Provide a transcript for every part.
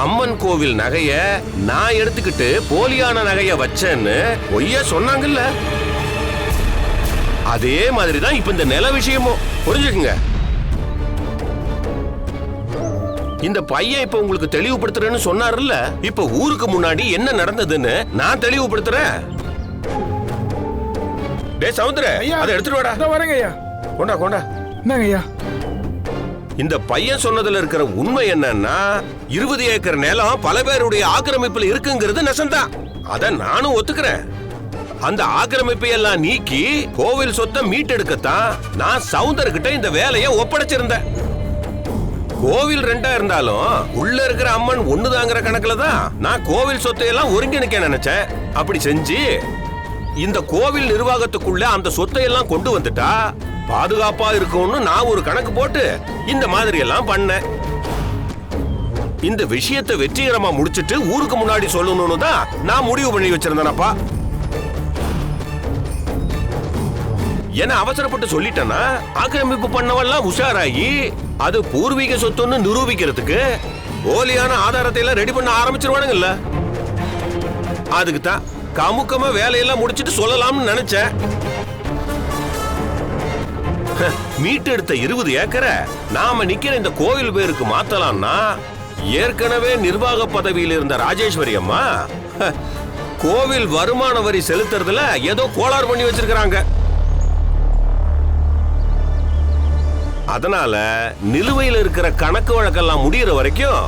அம்மன் கோவில் நகைய நான் எடுத்துக்கிட்டு போலியான நகைய வச்சேன்னு பொய்யா சொன்னாங்கல்ல, அதே மாதிரிதான் இப்ப இந்த நில விஷயமும். புரிஞ்சுக்குங்க. இந்த பையன் இப்ப உங்களுக்கு தெளிவுபடுத்துறேன்னு சொன்னார்ல, இப்ப ஊருக்கு முன்னாடி என்ன நடந்ததுன்னு நான் தெளிவுபடுத்துறேன். டேய் சமுத்திர, அதை எடுத்துட்டு வாடா. வரேங்க ஐயா. கொண்டா கொண்டா. என்னங்க ஐயா? இந்த பையன் சொன்னதுல இருக்கிற உண்மை என்னன்னா, 20 ஏக்கர் நிலம் பல பேருடைய ஆக்கிரமிப்புல இருக்குங்கிறது நெசந்தான். அத நானும் ஒத்துக்கிறேன். அந்த ஆக்கிரமிப்பை எல்லாம் நீக்கி கோவில் சொத்தை மீட்டெடுக்கத்தான் நான் சவுந்தர்கிட்ட இந்த வேலையை ஒப்படைச்சிருந்தேன். கோவில் 2 இருந்தாலும் உள்ள இருக்கிற அம்மன் ஒண்ணுதாங்கிற கணக்குல தான் நான் கோவில் சொத்தை எல்லாம் ஒருங்கிணைக்க நினைச்சேன். அப்படி செஞ்சு இந்த கோவில் நிர்வாகத்துக்குள்ள அந்த சொத்தை எல்லாம் கொண்டு வந்துட்டா பாதுகாப்பா இருக்கும்னு நான் ஒரு கணக்கு போட்டு இந்த மாதிரி எல்லாம் பண்ணேன். இந்த விஷயத்தை வெற்றிகரமா முடிச்சிட்டு ஊருக்கு முன்னாடி சொல்லணும்னு தான் நான் முடிவு பண்ணி வச்சிருந்தேனப்பா. ஏன்னா அவசரப்பட்டு சொல்லிட்டேன்னா ஆக்கிரமிப்பு பண்ணவெல்லாம் உஷாராகி அது பூர்வீக சொத்துன்னு நிரூபிக்கிறதுக்கு போலியான ஆதாரத்தை எல்லாம் ரெடி பண்ண ஆரம்பிச்சிருவானுங்கல்ல. அதுக்கு தான் கமுக்கமா வேலையெல்லாம் முடிச்சிட்டு சொல்லலாம்னு நினைச்சேன். மீட்டெடுத்த 20 ஏக்கரை நாம நிக்கிற இந்த கோவில் பேருக்கு மாத்தலாம்னா ஏற்கனவே நிர்வாக பதவியில் இருந்த ராஜேஸ்வரி அம்மா கோவில் வருமான வரி செலுத்துறதுல ஏதோ கோளாறு பண்ணி வச்சிருக்காங்க. அதனால நிலுவையில் இருக்கிற கணக்கு வழக்கெல்லாம் முடிகிற வரைக்கும்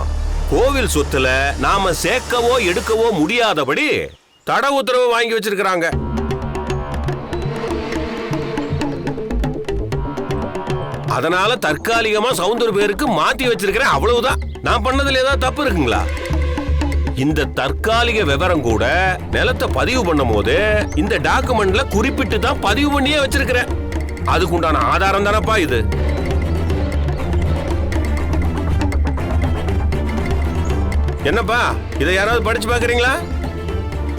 கோவில் சொத்துல நாம சேர்க்கவோ எடுக்கவோ முடியாதபடி தடை உத்தரவு வாங்கி வச்சிருக்காங்க. அதனால தற்காலிகமா சவுந்தர் பேருக்கு மாத்தி வச்சிருக்கிறேன், அவ்வளவுதான். நான் பண்ணதுல ஏதாவது தப்பு இருக்குங்களா? இந்த தற்காலிக விவரம் கூட நிலத்தை பதிவு பண்ணும் போது இந்த டாக்குமெண்ட்ல குறிப்பிட்டு தான் பதிவு பண்ணியே வச்சிருக்கிறேன். அதுக்குண்டான ஆதாரம் தானப்பா இது. என்னப்பா, இதை யாராவது படிச்சு பாக்குறீங்களா?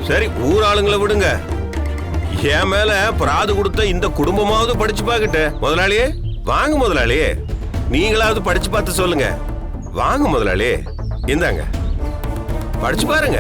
சரி, ஊர் ஆளுங்களை விடுங்க. என் மேல பிராது கொடுத்த இந்த குடும்பமாவது படிச்சு பாக்கட்டு. முதலாளி வாங்க, முதலாளி நீங்களாவது படிச்சு பார்த்து சொல்லுங்க. வாங்க முதலாளி, இந்தாங்க படிச்சு பாருங்க.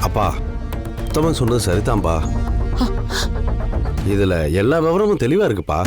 அப்பா, உத்தமன் சொன்னது சரிதான்பா. இதுல எல்லா விவரமும் தெளிவா இருக்குப்பா.